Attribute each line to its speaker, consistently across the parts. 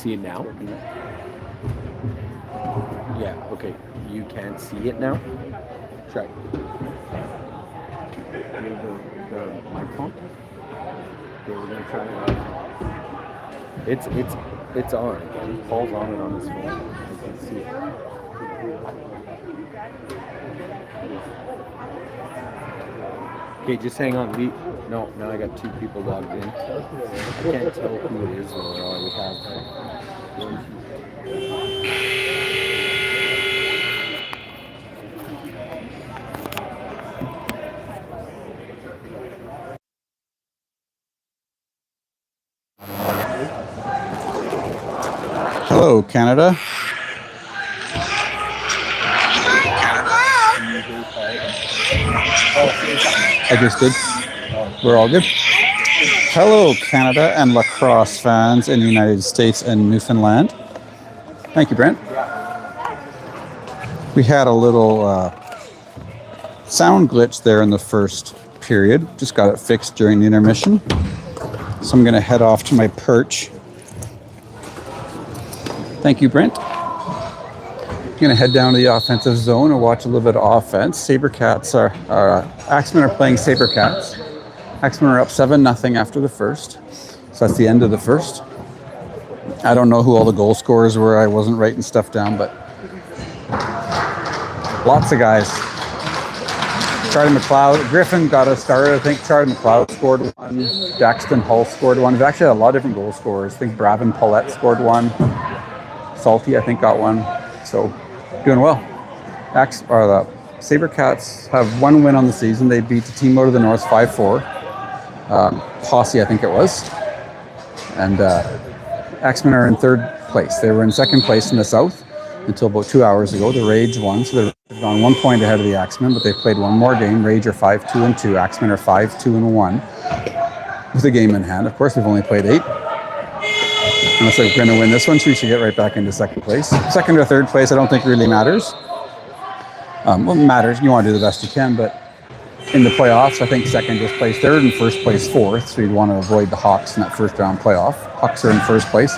Speaker 1: see it now? Yeah, okay. You can't see it now? Try. The microphone? Okay, we're gonna try it. It's on again. Paul's on it on his phone. I can see it. Okay, just hang on. No, now I got 2 people logged in. I can't tell who it is though. I would have 1, 2.
Speaker 2: Hello, Canada. I just did. We're all good. Hello, Canada and lacrosse fans in the United States and Newfoundland. Thank you, Brent. We had a little sound glitch there in the first period. Just got it fixed during the intermission. So I'm going to head off to my perch. Thank you, Brent. I'm going to head down to the offensive zone and watch a little bit of offense. Sabrecats Axemen are playing Sabrecats. Axemen are up 7-0 after the first. So that's the end of the first. I don't know who all the goal scorers were. I wasn't writing stuff down, but lots of guys. Charlie McLeod, Griffin got us started. I think Charlie McLeod scored 1. Daxton Hull scored 1. We've actually had a lot of different goal scorers. I think Bravin Paulette scored 1. Salty, I think, got 1. So, doing well. The Sabrecats have 1 win on the season. They beat the team out of the North 5-4. Posse, I think it was. And Axemen are in 3rd place. They were in 2nd place in the South until about 2 hours ago. The Rage won, so they've gone 1 point ahead of the Axemen, but they've played 1 more game. Rage are 5-2-2. Axemen are 5-2-1 with a game in hand. Of course, we've only played 8. Unless they're going to win this one, so we should get right back into 2nd place. 2nd or 3rd place, I don't think really matters. Well, it matters. You want to do the best you can, but in the playoffs, I think 2nd just plays 3rd and 1st place 4th, so you'd want to avoid the Hawks in that first round playoff. Hawks are in 1st place.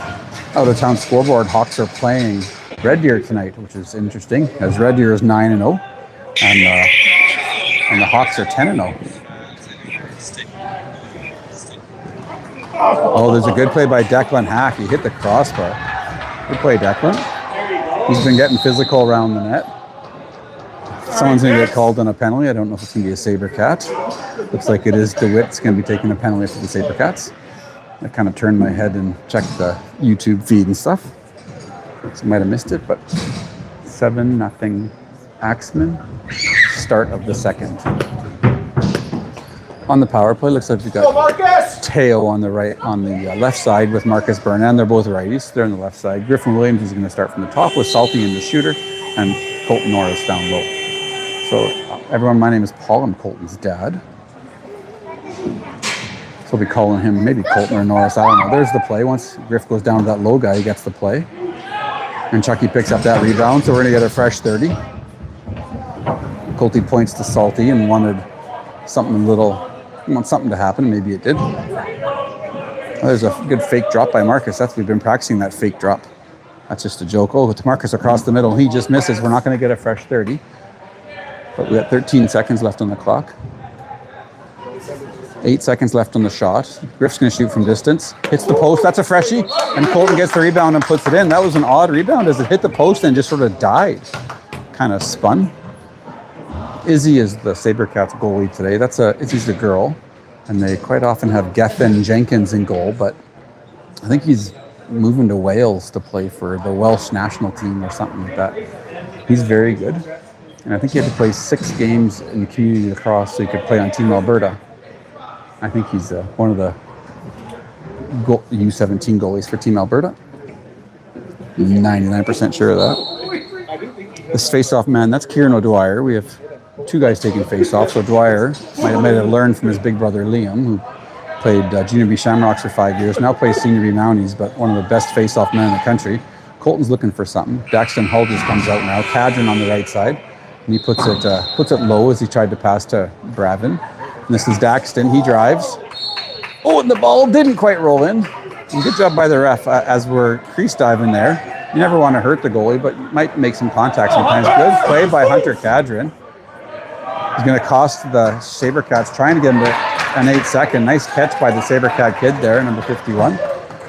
Speaker 2: Out of town scoreboard, Hawks are playing Red Deer tonight, which is interesting, as Red Deer is 9-0, and the Hawks are 10-0. Oh, there's a good play by Declan Hack. He hit the crossbar. Good play, Declan. He's been getting physical around the net. Someone's going to get called on a penalty. I don't know if it's going to be a Sabercat. Looks like it is DeWitt's going to be taking a penalty for the Sabercats. I kind of turned my head and checked the YouTube feed and stuff. So I might have missed it, but 7-0 Axemen. Start of the 2nd. On the power play, looks like we've got Teo on the right, on the left side with Marcus Burnham. They're both righties. They're on the left side. Griffin Williams is going to start from the top with Salty in the shooter and Colton Norris down low. So everyone, my name is Paul. I'm Colton's dad. So we'll be calling him maybe Colton or Norris. I don't know. There's the play. Once Griff goes down to that low guy, he gets the play. And Chucky picks up that rebound. So we're going to get a fresh 30. Colty points to Salty and wanted something to happen. Maybe it did. There's a good fake drop by Marcus. We've been practicing that fake drop. That's just a joke. Oh, it's Marcus across the middle. He just misses. We're not going to get a fresh 30. But we got 13 seconds left on the clock. 8 seconds left on the shot. Griff's going to shoot from distance. Hits the post. That's a freshie. And Colton gets the rebound and puts it in. That was an odd rebound as it hit the post and just sort of died. Kind of spun. Izzy is the Sabercats goalie today. Izzy's the girl. And they quite often have Gethin Jenkins in goal. But I think he's moving to Wales to play for the Welsh national team or something like that. He's very good. And I think he had to play 6 games in community lacrosse so he could play on Team Alberta. I think he's one of the U17 goalies for Team Alberta. 99% sure of that. This face-off man, that's Kieran O'Dwyer. We have 2 guys taking face-off. So Dwyer might have learned from his big brother Liam, who played Junior B Shamrocks for 5 years, now plays Senior B Mounties, but one of the best face-off men in the country. Colton's looking for something. Daxton Hull just comes out now. Cadron on the right side. And he puts it low as he tried to pass to Bravin. And this is Daxton. He drives. Oh, and the ball didn't quite roll in. And good job by the ref as we're crease diving there. You never want to hurt the goalie, but you might make some contact sometimes. Good play by Hunter Cadron. He's going to cost the Sabrecats, trying to get him to an 8-second. Nice catch by the Sabrecat kid there, number 51.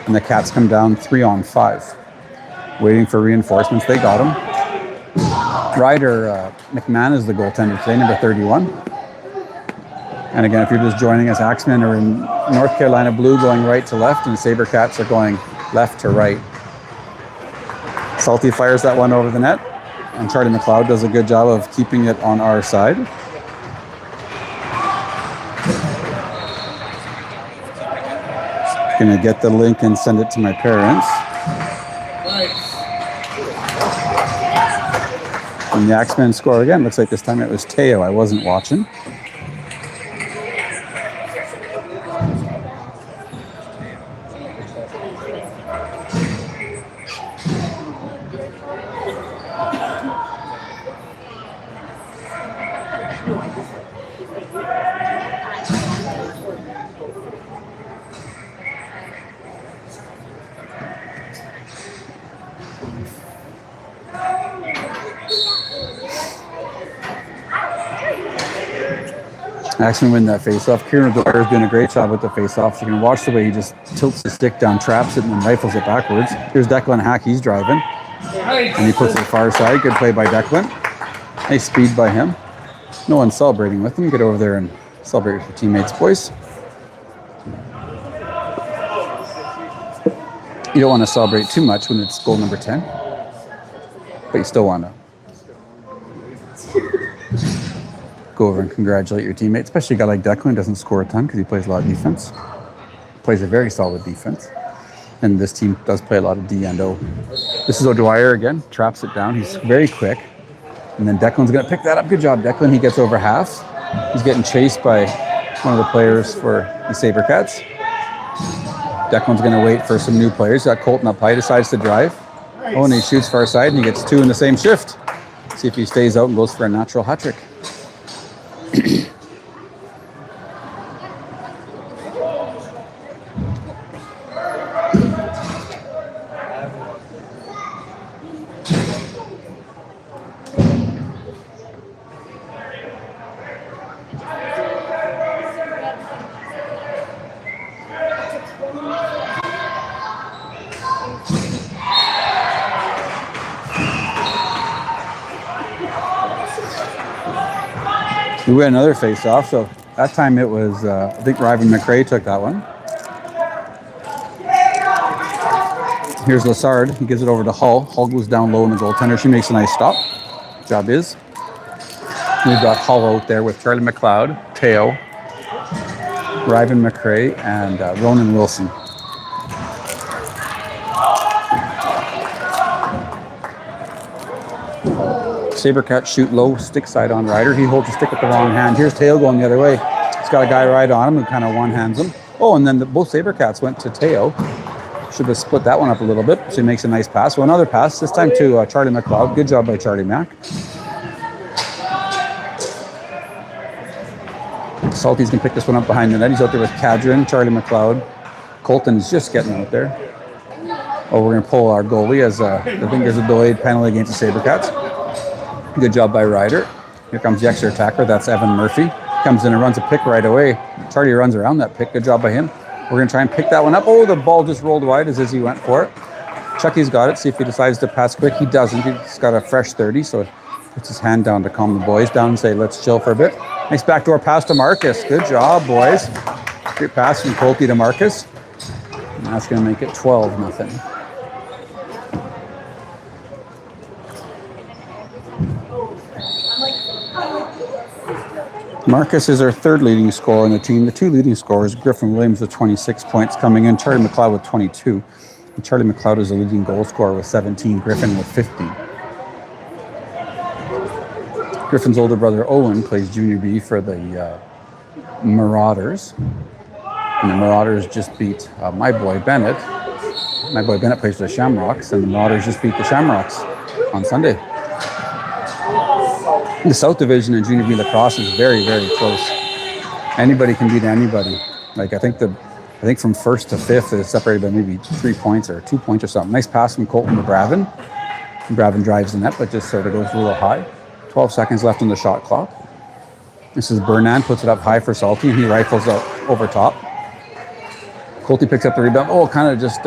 Speaker 2: And the Cats come down 3-on-5. Waiting for reinforcements. They got him. Ryder McMahon is the goaltender today, number 31. And again, if you're just joining us, Axemen are in North Carolina blue going right to left, and Sabrecats are going left to right. Salty fires that one over the net, and Charlie McLeod does a good job of keeping it on our side. Gonna get the link and send it to my parents. And the Axemen score again. Looks like this time it was Teo. I wasn't watching. Axemen win that face-off. Kieran Dwyer is doing a great job with the face-off. You can watch the way he just tilts the stick down, traps it, and then rifles it backwards. Here's Declan Hack. He's driving. And he puts it far side. Good play by Declan. Nice speed by him. No one celebrating with him. Get over there and celebrate with your teammates, boys. You don't want to celebrate too much when it's goal number 10. But you still want to go over and congratulate your teammate, especially a guy like Declan. Doesn't score a ton because he plays a lot of defense. Plays a very solid defense. And this team does play a lot of D and O. This is O'Dwyer again. Traps it down. He's very quick. And then Declan's going to pick that up. Good job, Declan. He gets over half. He's getting chased by one of the players for the Sabrecats. Declan's going to wait for some new players. Got Colton up high. Decides to drive. Oh, and he shoots far side, and he gets 2 in the same shift. See if he stays out and goes for a natural hat trick. We win another face-off, so that time it was, I think Ryvan McRae took that one. Here's Lassard. He gives it over to Hull. Hull goes down low in the goaltender. She makes a nice stop. Job is. We've got Hull out there with Charlie McLeod, Teo, Ryvan McRae, and Ronan Wilson. Sabrecats shoot low, stick side on Ryder. He holds the stick with the wrong hand. Here's Teo going the other way. He's got a guy right on him who kind of one-hands him. Oh, and then both Sabrecats went to Teo. Should have split that one up a little bit. So he makes a nice pass. So another pass, this time to Charlie McLeod. Good job by Charlie Mack. Salty's going to pick this one up behind the net. He's out there with Cadron, Charlie McLeod. Colton's just getting out there. Oh, we're going to pull our goalie as I think there's a delayed penalty against the Sabrecats. Good job by Ryder. Here comes the extra attacker. That's Evan Murphy. Comes in and runs a pick right away. Charlie runs around that pick. Good job by him. We're going to try and pick that one up. Oh, the ball just rolled wide as Izzy went for it. Chucky's got it. See if he decides to pass quick. He doesn't. He's got a fresh 30, so he puts his hand down to calm the boys down and say, let's chill for a bit. Nice backdoor pass to Marcus. Good job, boys. Great pass from Colty to Marcus. And that's going to make it 12-0. Marcus is our third leading scorer on the team. The two leading scorers, Griffin Williams with 26 points coming in, Charlie McLeod with 22. And Charlie McLeod is the leading goal scorer with 17, Griffin with 15. Griffin's older brother Owen plays junior B for the Marauders. And the Marauders just beat my boy Bennett. My boy Bennett plays for the Shamrocks, and the Marauders just beat the Shamrocks on Sunday. The South Division in Junior B Lacrosse is very, very close. Anybody can beat anybody. Like, I think the I think from first to fifth, it's separated by maybe 3 points or 2 points or something. Nice pass from Colton to Bravin. Bravin drives the net, but just sort of goes a little high. 12 seconds left on the shot clock. This is Bernan, puts it up high for Salty, and he rifles out over top. Colty picks up the rebound. Oh, kind of just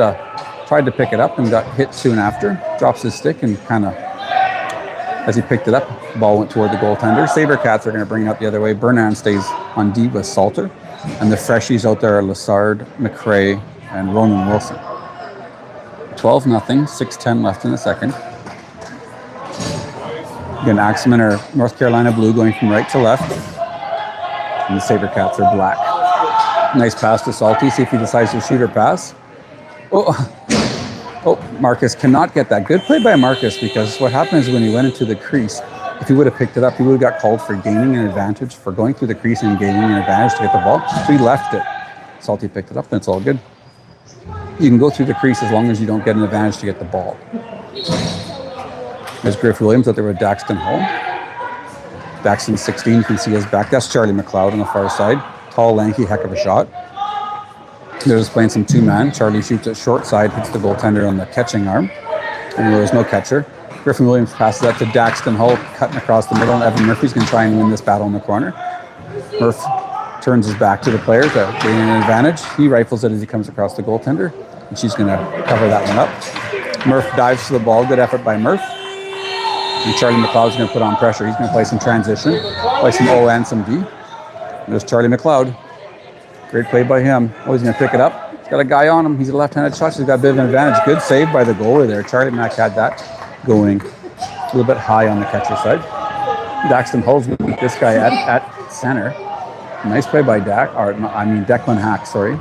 Speaker 2: tried to pick it up and got hit soon after. Drops his stick and kind of, as he picked it up, the ball went toward the goaltender. Sabrecats are going to bring it up the other way. Bernan stays on D with Salter. And the freshies out there are Lassard, McRae, and Ronan Wilson. 12-0, 6:10 left in the second. Again, Axemen are North Carolina blue going from right to left. And the Sabrecats are black. Nice pass to Salty. See if he decides to shoot or pass. Oh, Marcus cannot get that. Good play by Marcus, because what happens when he went into the crease, if he would have picked it up, he would have got called for gaining an advantage, for going through the crease and gaining an advantage to get the ball. So he left it. Salty picked it up, and it's all good. You can go through the crease as long as you don't get an advantage to get the ball. There's Griff Williams out there with Daxton Hall. Daxton 16, you can see his back. That's Charlie McLeod on the far side. Tall, lanky, heck of a shot. They're just playing some two-man. Charlie shoots it short side, hits the goaltender on the catching arm. And there's no catcher. Griffin Williams passes that to Daxton Hull, cutting across the middle, and Evan Murphy's going to try and win this battle in the corner. Murph turns his back to the player to gain an advantage. He rifles it as he comes across the goaltender, and she's going to cover that one up. Murph dives to the ball. Good effort by Murph. And Charlie McLeod's going to put on pressure. He's going to play some transition, play some O and some D. And there's Charlie McLeod. Great play by him. Oh, he's going to pick it up. He's got a guy on him. He's a left-handed shot. So he's got a bit of an advantage. Good save by the goalie there. Charlie Mack had that going a little bit high on the catcher side. Daxton Hull's going to beat this guy at center. Nice play by Declan Hack, sorry.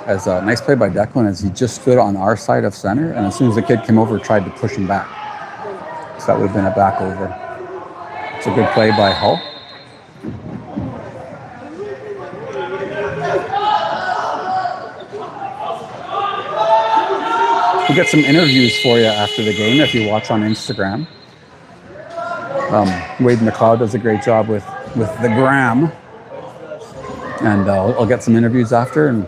Speaker 2: As a nice play by Declan, as he just stood on our side of center, and as soon as the kid came over, tried to push him back. So that would have been a back over. It's a good play by Hull. We'll get some interviews for you after the game if you watch on Instagram. Wade McLeod does a great job with the gram. And I'll get some interviews after and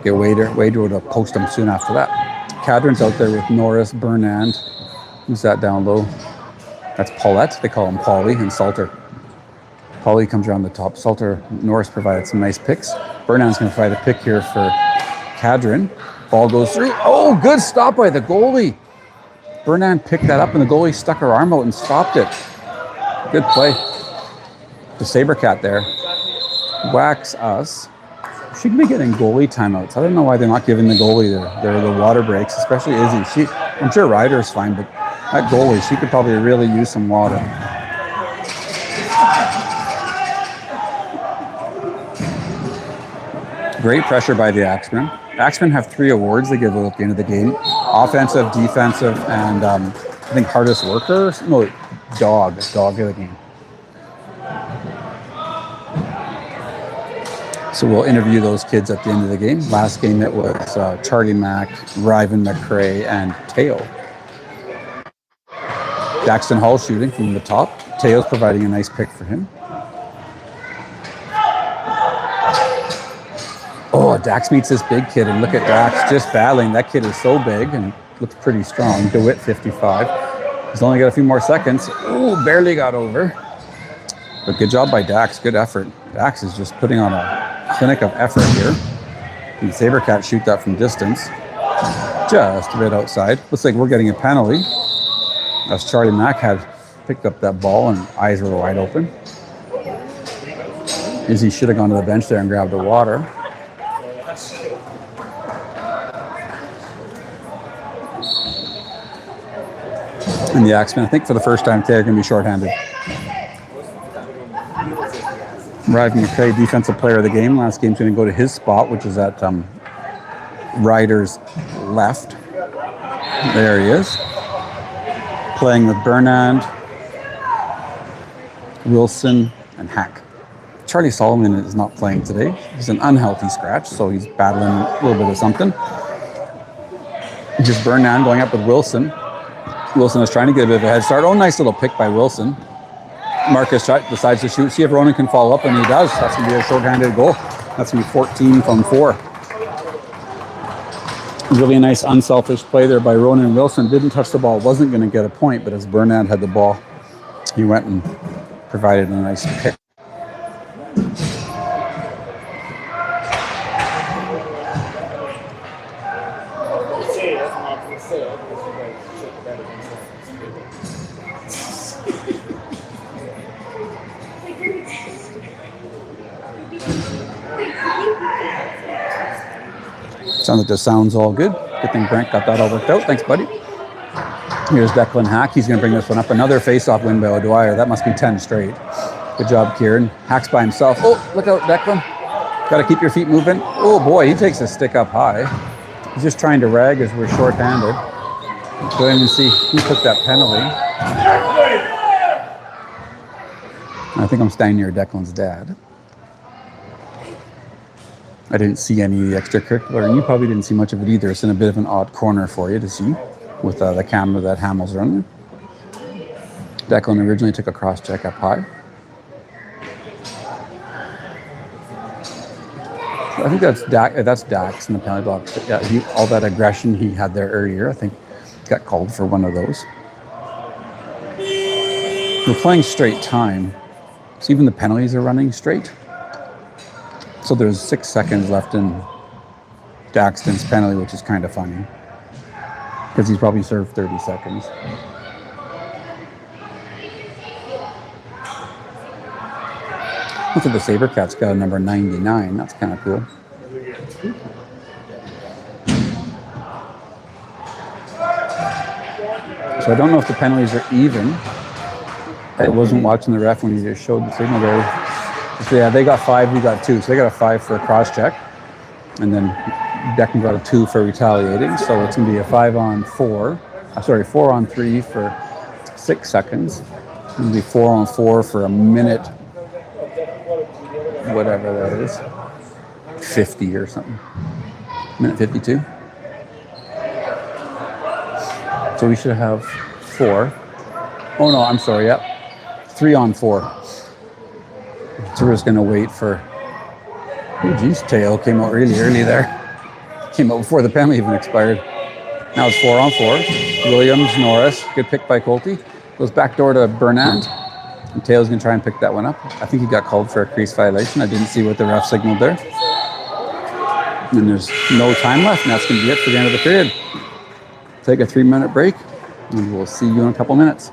Speaker 2: get Wade to post them soon after that. Cadron's out there with Norris, Burnand. Who's that down low? That's Paulette. They call him Paulie, and Salter. Paulie comes around the top. Salter, Norris provided some nice picks. Burnand's going to provide a pick here for Cadron. Ball goes through. Oh, good stop by the goalie. Burnand picked that up, and the goalie stuck her arm out and stopped it. Good play. The Sabrecat there. Whacks us. She could be getting goalie timeouts. I don't know why they're not giving the goalie the water breaks, especially Izzy. I'm sure Ryder's fine, but that goalie, she could probably really use some water. Great pressure by the Axemen. Axemen have 3 awards they give out at the end of the game. Offensive, defensive, and I think hardest worker. No, dog of the game. So we'll interview those kids at the end of the game. Last game it was Charlie Mack, Ryvan McRae, and Teo. Daxton Hall shooting from the top. Teo's providing a nice pick for him. Oh, Dax meets this big kid, and look at Dax just battling. That kid is so big and looks pretty strong. DeWitt, 55. He's only got a few more seconds. Oh, barely got over. But good job by Dax. Good effort. Dax is just putting on a clinic of effort here. And Sabrecats shoot that from distance. Just a bit outside. Looks like we're getting a penalty. As Charlie Mack had picked up that ball and eyes were wide open. Izzy should have gone to the bench there and grabbed the water. And the Axemen, I think for the first time today, are going to be shorthanded. Ryvan McRae, defensive player of the game. Last game's going to go to his spot, which is at Ryder's left. There he is. Playing with Burnand, Wilson, and Hack. Charlie Solomon is not playing today. He's an unhealthy scratch, so he's battling a little bit of something. Just Burnand going up with Wilson. Wilson is trying to get a bit of a head start. Oh, nice little pick by Wilson. Marcus decides to shoot. See if Ronan can follow up, and he does. That's going to be a short-handed goal. That's going to be 14 from 4. Really nice unselfish play there by Ronan Wilson. Didn't touch the ball, wasn't going to get a point, but as Bernard had the ball, he went and provided a nice pick. Sounds like the sound's all good. Good thing Brent got that all worked out. Thanks, buddy. Here's Declan Hack. He's going to bring this one up. Another face-off win by O'Dwyer. That must be 10 straight. Good job, Kieran. Hack's by himself. Oh, look out, Declan. Got to keep your feet moving. Oh, boy, he takes a stick up high. He's just trying to rag as we're short-handed. Don't even see who took that penalty. I think I'm standing near Declan's dad. I didn't see any of the extracurricular, and you probably didn't see much of it either. It's in a bit of an odd corner for you to see with the camera that Hamill's running. Declan originally took a cross check up high. I think that's Dax in the penalty box. Yeah, all that aggression he had there earlier, I think, got called for one of those. We're playing straight time, so even the penalties are running straight. So there's 6 seconds left in Daxton's penalty, which is kind of funny because he's probably served 30 seconds. Looks like the Sabrecats got a number 99. That's kind of cool. So I don't know if the penalties are even. I wasn't watching the ref when he just showed the signal there. So yeah, they got 5, we got 2. So they got a 5 for a cross check. And then Declan got a 2 for retaliating. So it's going to be a 4 on 3 for 6 seconds. It's going to be 4 on 4 for a minute, whatever that is, 50 or something. Minute 52. So we should have 4. Oh no, I'm sorry, yep. 3 on 4. So we're just going to wait for... Oh geez, Teo came out really early there. Came out before the penalty even expired. Now it's 4 on 4. Williams, Norris, good pick by Colty. Goes back door to Bernard. And Teo's going to try and pick that one up. I think he got called for a crease violation. I didn't see what the ref signaled there. And there's no time left, and that's going to be it for the end of the period. Take a 3-minute break, and we'll see you in a couple minutes.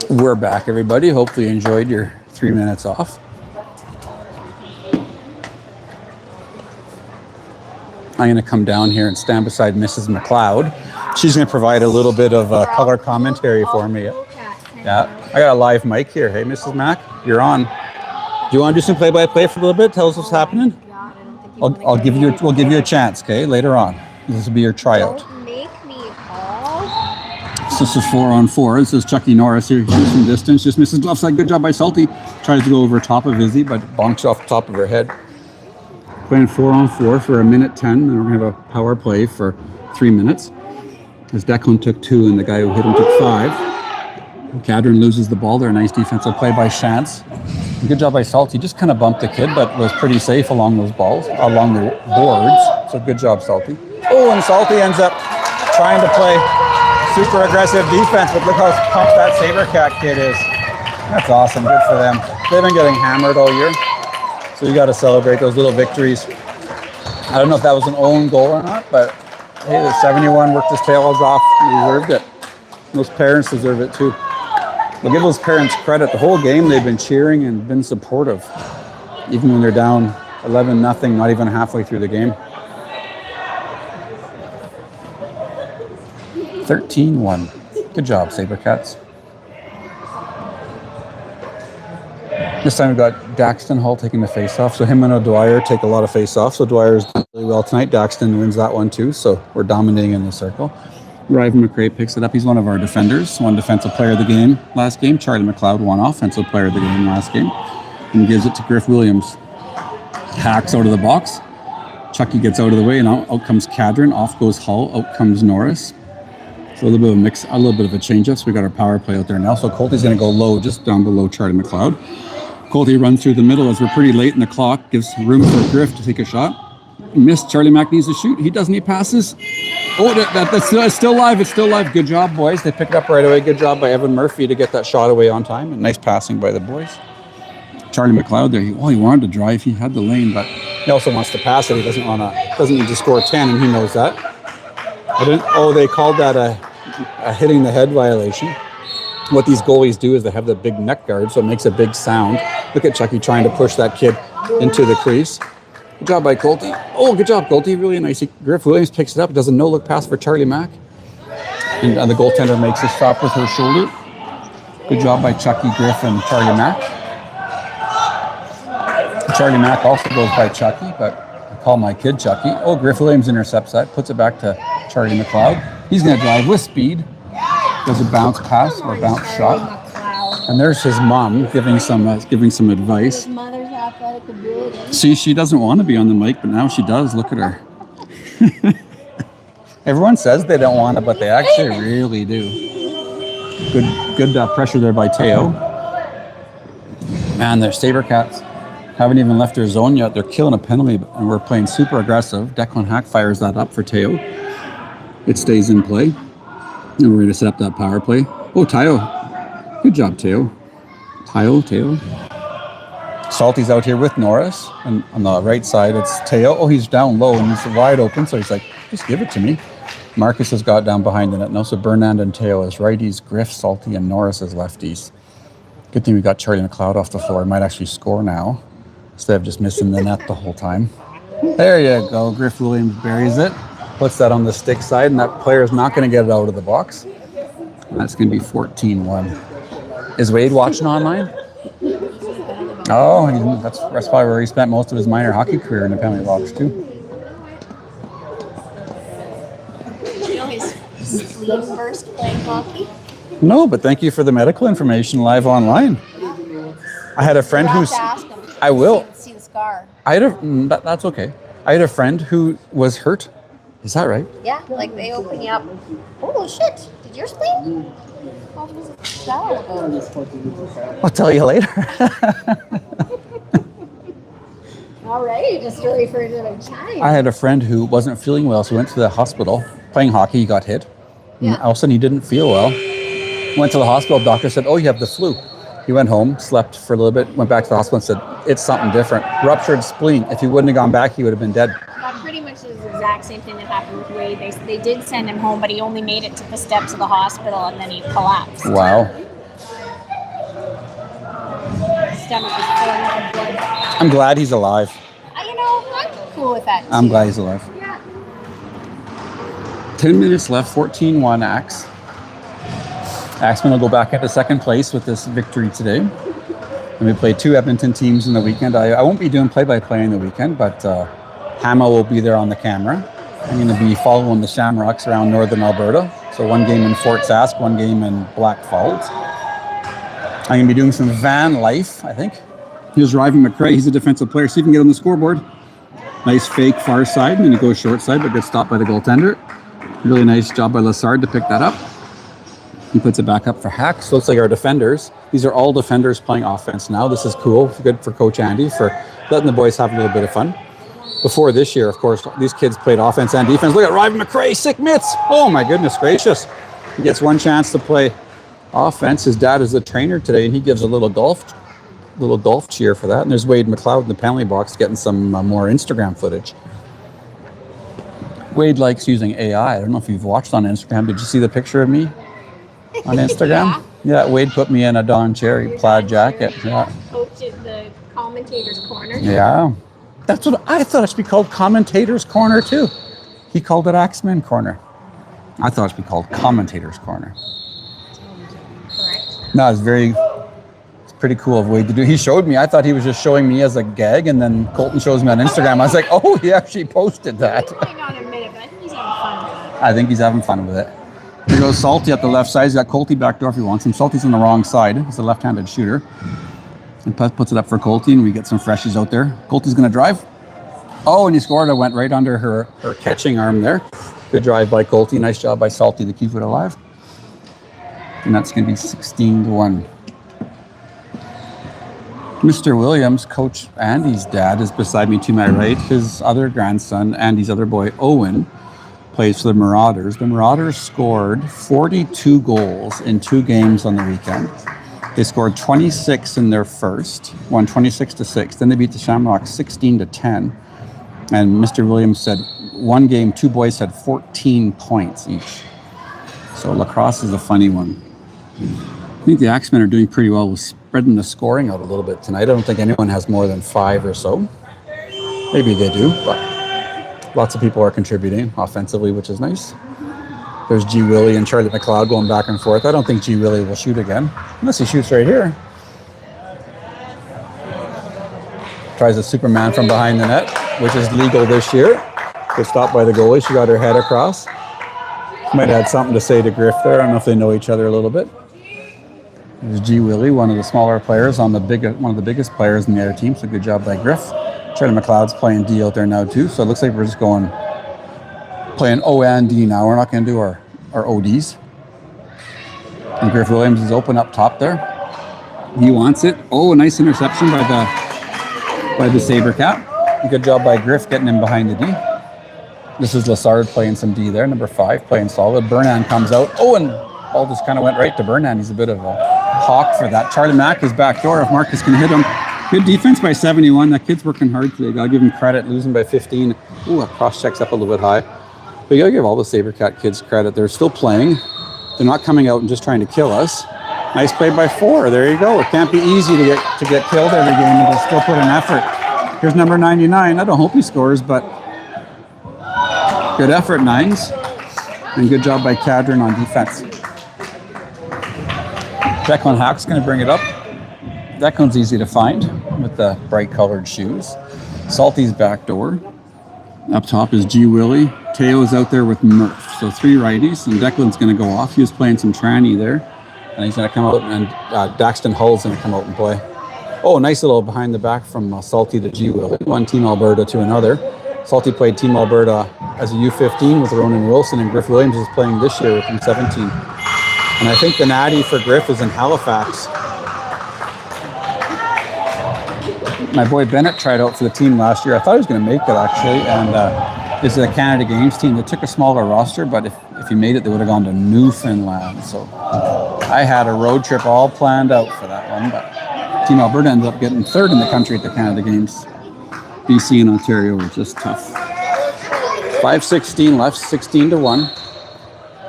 Speaker 2: We're back, everybody. Hopefully you enjoyed your 3 minutes off. I'm going to come down here and stand beside Mrs. McLeod. She's going to provide a little bit of color commentary for me. Yeah, I got a live mic here. Hey, Mrs. Mac, you're on. Do you want to do some play-by-play for a little bit? Tell us what's happening. We'll give you a chance, okay? Later on, this will be your tryout.
Speaker 3: Don't make me fall.
Speaker 2: So this is 4-on-4. This is Chucky Norris here. Here's some distance. Just misses left side. Good job by Salty. Tries to go over top of Izzy, but bonks off the top of her head. Playing 4-on-4 for 1:10, and we're going to have a power play for 3 minutes. As Declan took 2, and the guy who hit him took 5. Cadron loses the ball there. Nice defensive play by Shantz. Good job by Salty. Just kind of bumped the kid, but was pretty safe along those balls, along the boards. So good job, Salty. Oh, and Salty ends up trying to play super aggressive defense, but look how pumped that Sabrecat kid is. That's awesome. Good for them. They've been getting hammered all year. So you got to celebrate those little victories. I don't know if that was an own goal or not, but hey, the 71 worked his tails off. He deserved it. Those parents deserve it too. We'll give those parents credit. The whole game they've been cheering and been supportive, even when they're down 11-0, not even halfway through the game. 13-1. Good job, Sabrecats. This time we've got Daxton Hull taking the face-off. So him and O'Dwyer take a lot of face-offs. So Dwyer's done really well tonight. Daxton wins that one too. So we're dominating in the circle. Ryvan McRae picks it up. He's one of our defenders. One defensive player of the game last game. Charlie McLeod, one offensive player of the game last game. And gives it to Griff Williams. Hacks out of the box. Chucky gets out of the way, and out comes Cadron. Off goes Hull. Out comes Norris. So a little bit of a mix, a little bit of a change-up. So we got our power play out there now. So Colty's going to go low, just down below Charlie McLeod. Colty runs through the middle as we're pretty late in the clock. Gives room for Griff to take a shot. Missed. Charlie Mack needs to shoot. He doesn't. He passes. Oh, it's still live. It's still live. Good job, boys. They picked it up right away. Good job by Evan Murphy to get that shot away on time. And nice passing by the boys. Charlie McLeod there. He wanted to drive. He had the lane, but he also wants to pass it. He doesn't need to score 10, and he knows that. They called that a hitting the head violation. What these goalies do is they have the big neck guard, so it makes a big sound. Look at Chucky trying to push that kid into the crease. Good job by Colty. Oh, good job, Colty. Really nice. Griff Williams picks it up. Does a no-look pass for Charlie Mack. And the goaltender makes a stop with her shoulder. Good job by Chucky, Griff, and Charlie Mack. Charlie Mack also goes by Chucky, but I call my kid Chucky. Oh, Griff Williams intercepts that. Puts it back to Charlie McLeod. He's going to drive with speed. Does a bounce pass or a bounce shot. And there's his mom giving some advice.
Speaker 3: His mother's athletic ability.
Speaker 2: See, she doesn't want to be on the mic, but now she does. Look at her. Everyone says they don't want to, but they actually really do. Good pressure there by Teo. Man, their Sabrecats haven't even left their zone yet. They're killing a penalty, and we're playing super aggressive. Declan Hack fires that up for Teo. It stays in play. And we're going to set up that power play. Oh, Teo. Good job, Teo. Teo. Salty's out here with Norris. And on the right side, it's Teo. Oh, he's down low and he's wide open. So he's like, just give it to me. Marcus has got down behind the net. No, so Bernard and Teo as righties. Griff, Salty, and Norris as lefties. Good thing we got Charlie McLeod off the floor. He might actually score now instead of just missing the net the whole time. There you go. Griff Williams buries it. Puts that on the stick side, and that player is not going to get it out of the box. That's going to be 14-1. Is Wade watching online? Oh, that's probably where he spent most of his minor hockey career in the penalty box, too.
Speaker 3: Did you know his sleeve first playing hockey?
Speaker 2: No, but thank you for the medical information live online. I had a friend who's...
Speaker 3: Ask him.
Speaker 2: I will.
Speaker 3: See the scar.
Speaker 2: That's okay. I had a friend who was hurt. Is that right?
Speaker 3: Yeah, like they open you up. Oh shit! Did yours bleed? How was it that ago?
Speaker 2: I'll tell you later.
Speaker 3: All right, just really for another time.
Speaker 2: I had a friend who wasn't feeling well, so he went to the hospital. Playing hockey, he got hit.
Speaker 3: Yeah.
Speaker 2: And all of a sudden, he didn't feel well. Went to the hospital. Doctor said, "Oh, you have the flu." He went home, slept for a little bit, went back to the hospital and said, "It's something different. Ruptured spleen. If he wouldn't have gone back, he would have been dead."
Speaker 4: That pretty much is the exact same thing that happened with Wade. They did send him home, but he only made it to the steps of the hospital and then he collapsed.
Speaker 2: Wow.
Speaker 4: stomach is filling up with blood.
Speaker 2: I'm glad he's alive.
Speaker 3: You know, I'm cool with that.
Speaker 2: I'm
Speaker 3: too.
Speaker 2: glad he's alive.
Speaker 3: Yeah.
Speaker 2: 10 minutes left, 14-1 Axe. Axemen will go back into second place with this victory today. And we play 2 Edmonton teams in the weekend. I won't be doing play-by-play in the weekend, but Hama will be there on the camera. I'm going to be following the Shamrocks around northern Alberta. So 1 game in Fort Sask, 1 game in Black Falls. I'm going to be doing some van life, I think. Here's Ryvan McCrae. He's a defensive player. See if you can get on the scoreboard. Nice fake far side, and then he goes short side, but gets stopped by the goaltender. Really nice job by Lassard to pick that up. He puts it back up for Hack. So looks like our defenders. These are all defenders playing offense now. This is cool. Good for Coach Andy for letting the boys have a little bit of fun. Before this year, of course, these kids played offense and defense. Look at Ryvan McCrae, sick mitts. Oh my goodness gracious. He gets 1 chance to play offense. His dad is the trainer today, and he gives a little golf cheer for that. And there's Wade McLeod in the penalty box getting some more Instagram footage. Wade likes using AI. I don't know if you've watched on Instagram. Did you see the picture of me on Instagram? Yeah, Wade put me in a Don Cherry plaid jacket. Yeah.
Speaker 4: Coach at the commentator's corner.
Speaker 2: Yeah. That's what I thought it should be called, Commentator's Corner too. He called it Axemen Corner. I thought it should be called Commentator's Corner.
Speaker 4: Correct.
Speaker 2: No, it's pretty cool of Wade to do. He showed me. I thought he was just showing me as a gag, and then Colton shows me on Instagram. I was like, oh, he actually posted that.
Speaker 4: I might not admit it, but I think he's having fun with it.
Speaker 2: I think he's having fun with it. Here goes Salty up the left side. He's got Colty back door if he wants him. Salty's on the wrong side. He's a left-handed shooter. And puts it up for Colty, and we get some freshies out there. Colty's going to drive. Oh, and he scored. It went right under her catching arm there. Good drive by Colty. Nice job by Salty to keep it alive. And that's going to be 16-1. Mr. Williams, Coach Andy's dad, is beside me to my right. His other grandson, Andy's other boy, Owen, plays for the Marauders. The Marauders scored 42 goals in 2 games on the weekend. They scored 26 in their first, won 26-6. Then they beat the Shamrocks 16-10. And Mr. Williams said 1 game, 2 boys had 14 points each. So lacrosse is a funny one. I think the Axemen are doing pretty well with spreading the scoring out a little bit tonight. I don't think anyone has more than 5 or so. Maybe they do, but lots of people are contributing offensively, which is nice. There's G. Willie and Charlie McLeod going back and forth. I don't think G. Willie will shoot again, unless he shoots right here. Tries a Superman from behind the net, which is legal this year. Good stop by the goalie. She got her head across. Might have had something to say to Griff there. I don't know if they know each other a little bit. There's G. Willie, one of the smaller players on one of the biggest players in the other team. So good job by Griff. Charlie McLeod's playing D out there now too. So it looks like we're just playing O and D now. We're not going to do our ODs. And Griff Williams is open up top there. He wants it. Oh, a nice interception by the Sabrecat. Good job by Griff getting him behind the D. This is Lassard playing some D there. Number 5 playing solid. Bernan comes out. Oh, and ball just kind of went right to Bernan. He's a bit of a hawk for that. Charlie Mack is back door if Marcus can hit him. Good defense by 71. That kid's working hard today. Gotta give him credit. Losing by 15. Ooh, that cross checks up a little bit high. But you gotta give all the Sabrecat kids credit. They're still playing. They're not coming out and just trying to kill us. Nice play by 4. There you go. It can't be easy to get killed every game, and they'll still put in effort. Here's number 99. I don't hope he scores, but good effort, 9s. And good job by Cadron on defense. Declan Hack's going to bring it up. Declan's easy to find with the bright colored shoes. Salty's back door. Up top is G. Willie. Teo is out there with Murph. So 3 righties, and Declan's going to go off. He was playing some tranny there. And he's going to come out, and Daxton Hull's going to come out and play. Oh, nice little behind the back from Salty to G. Willie. One Team Alberta to another. Salty played Team Alberta as a U15 with Ronan Wilson, and Griff Williams is playing this year with U17. And I think the natty for Griff is in Halifax. My boy Bennett tried out for the team last year. I thought he was going to make it, actually. And this is a Canada Games team. They took a smaller roster, but if he made it, they would have gone to Newfoundland. So I had a road trip all planned out for that one. But Team Alberta ended up getting 3rd in the country at the Canada Games. BC and Ontario were just tough. 5:16 left, 16-1.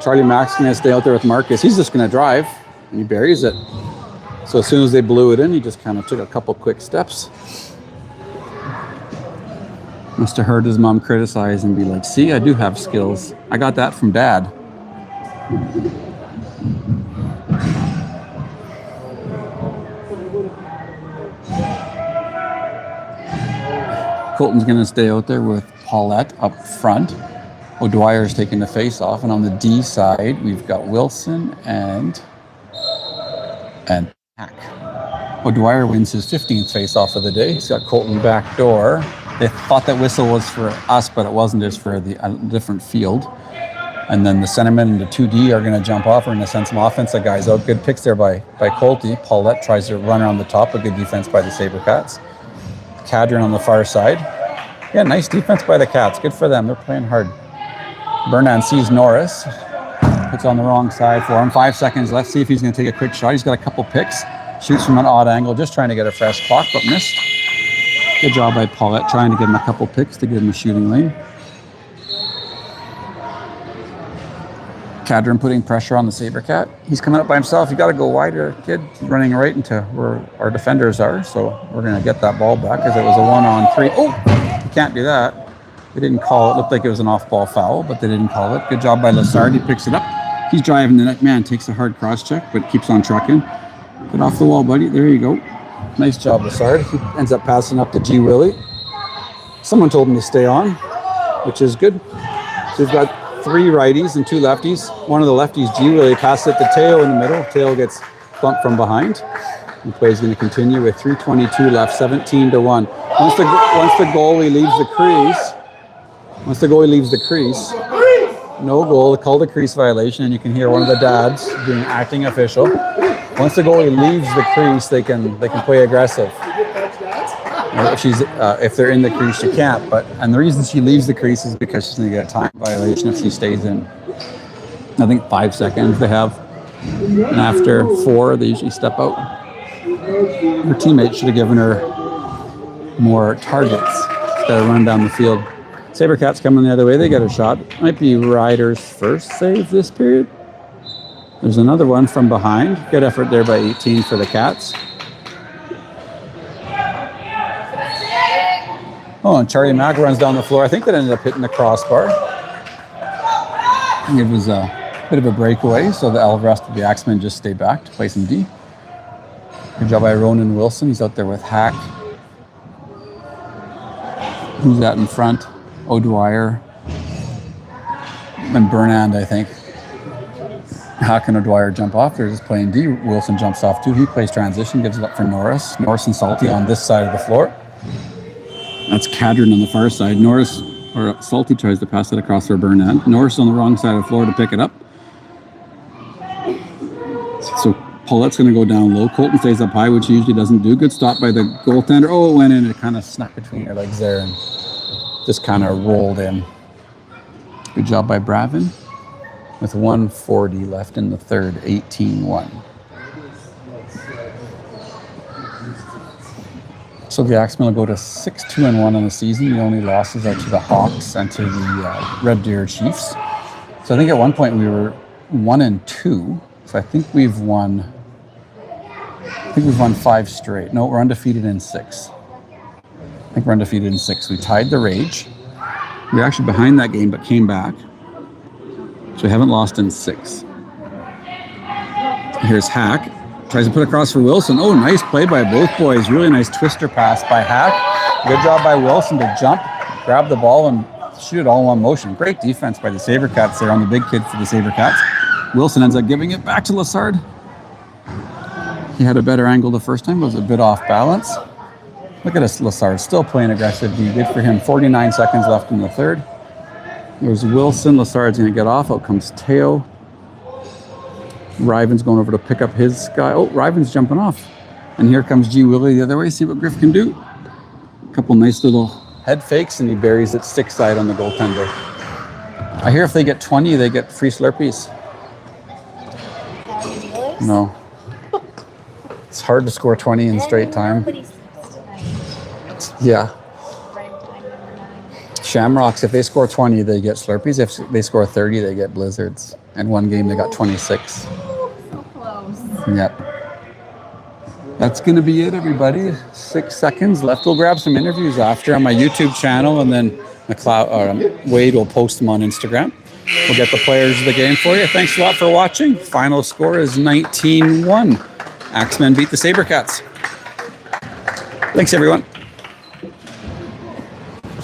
Speaker 2: Charlie Mack's going to stay out there with Marcus. He's just going to drive, and he buries it. So as soon as they blew it in, he just kind of took a couple quick steps. Must have heard his mom criticize and be like, see, I do have skills. I got that from Dad. Colton's going to stay out there with Paulette up front. O'Dwyer's taking the face off. And on the D side, we've got Wilson and Hack. O'Dwyer wins his 15th face off of the day. He's got Colton back door. They thought that whistle was for us, but it wasn't. It's for the different field. And then the centerman and the 2D are going to jump off. We're going to send some offensive guys out. Good picks there by Colty. Paulette tries to run around the top. A good defense by the Sabrecats. Cadron on the far side. Yeah, nice defense by the Cats. Good for them. They're playing hard. Bernan sees Norris. Puts on the wrong side for him. 5 seconds left. See if he's going to take a quick shot. He's got a couple picks. Shoots from an odd angle. Just trying to get a fresh clock, but missed. Good job by Paulette trying to get him a couple picks to give him a shooting lane. Cadron putting pressure on the Sabrecat. He's coming up by himself. You got to go wider, kid. Running right into where our defenders are. So we're going to get that ball back because it was a 1-on-3. Oh, you can't do that. They didn't call it. Looked like it was an off-ball foul, but they didn't call it. Good job by Lassard. He picks it up. He's driving the net. Man, takes a hard cross-check, but keeps on trucking. Get off the wall, buddy. There you go. Nice job, Lassard. He ends up passing up to G. Willie. Someone told him to stay on, which is good. So we've got 3 righties and 2 lefties. One of the lefties, G. Willie, passes it to Teo in the middle. Teo gets bumped from behind. The play is going to continue with 3:22 left, 17-1. Once the goalie leaves the crease, no goal. They called a crease violation, and you can hear one of the dads being acting official. Once the goalie leaves the crease, they can play aggressive. If they're in the crease, she can't. And the reason she leaves the crease is because she's going to get a time violation if she stays in. I think 5 seconds they have, and after 4, they usually step out. Her teammate should have given her more targets instead of run down the field. Sabrecats coming the other way. They get a shot. Might be Ryder's first save this period. There's another one from behind. Good effort there by 18 for the Cats. Oh, and Charlie Mack runs down the floor. I think that ended up hitting the crossbar. It was a bit of a breakaway, so the rest of the Axemen just stay back to play some D. Good job by Ronan Wilson. He's out there with Hack. Who's that in front? O'Dwyer and Bernand, I think. Hack and O'Dwyer jump off. They're just playing D. Wilson jumps off too. He plays transition, gives it up for Norris. Norris and Salty on this side of the floor. That's Cadron on the far side. Salty tries to pass it across for Bernand. Norris on the wrong side of the floor to pick it up. So Paulette's going to go down low. Colton stays up high, which he usually doesn't do. Good stop by the goaltender. Oh, it went in. It kind of snuck between her legs there and just kind of rolled in. Good job by Bravin. With 1:40 left in the third, 18-1. So the Axemen will go to 6-2-1 on the season. The only losses are to the Hawks and to the Red Deer Chiefs. So I think at one point we were 1-2. So I think we've won 5 straight. No, we're undefeated in 6. I think we're undefeated in 6. We tied the Rage. We were actually behind that game, but came back. So we haven't lost in 6. Here's Hack. Tries to put across for Wilson. Oh, nice play by both boys. Really nice twister pass by Hack. Good job by Wilson to jump, grab the ball, and shoot it all in one motion. Great defense by the Sabrecats there on the big kid for the Sabrecats. Wilson ends up giving it back to Lassard. He had a better angle the first time, but was a bit off balance. Look at us, Lassard, still playing aggressive D. Good for him. 49 seconds left in the third. There's Wilson. Lassard's going to get off. Out comes Teo. Riven's going over to pick up his guy. Oh, Riven's jumping off. And here comes G. Willie the other way. See what Griff can do. A couple nice little head fakes, and he buries it stick side on the goaltender. I hear if they get 20, they get free Slurpees. No. It's hard to score 20 in straight time. Yeah. Shamrocks, if they score 20, they get Slurpees. If they score 30, they get Blizzards. And one game, they got 26.
Speaker 4: So close.
Speaker 2: Yep. That's going to be it, everybody. 6 seconds left. We'll grab some interviews after on my YouTube channel, and then Wade will post them on Instagram. We'll get the players of the game for you. Thanks a lot for watching. Final score is 19-1. Axemen beat the Sabrecats. Thanks, everyone.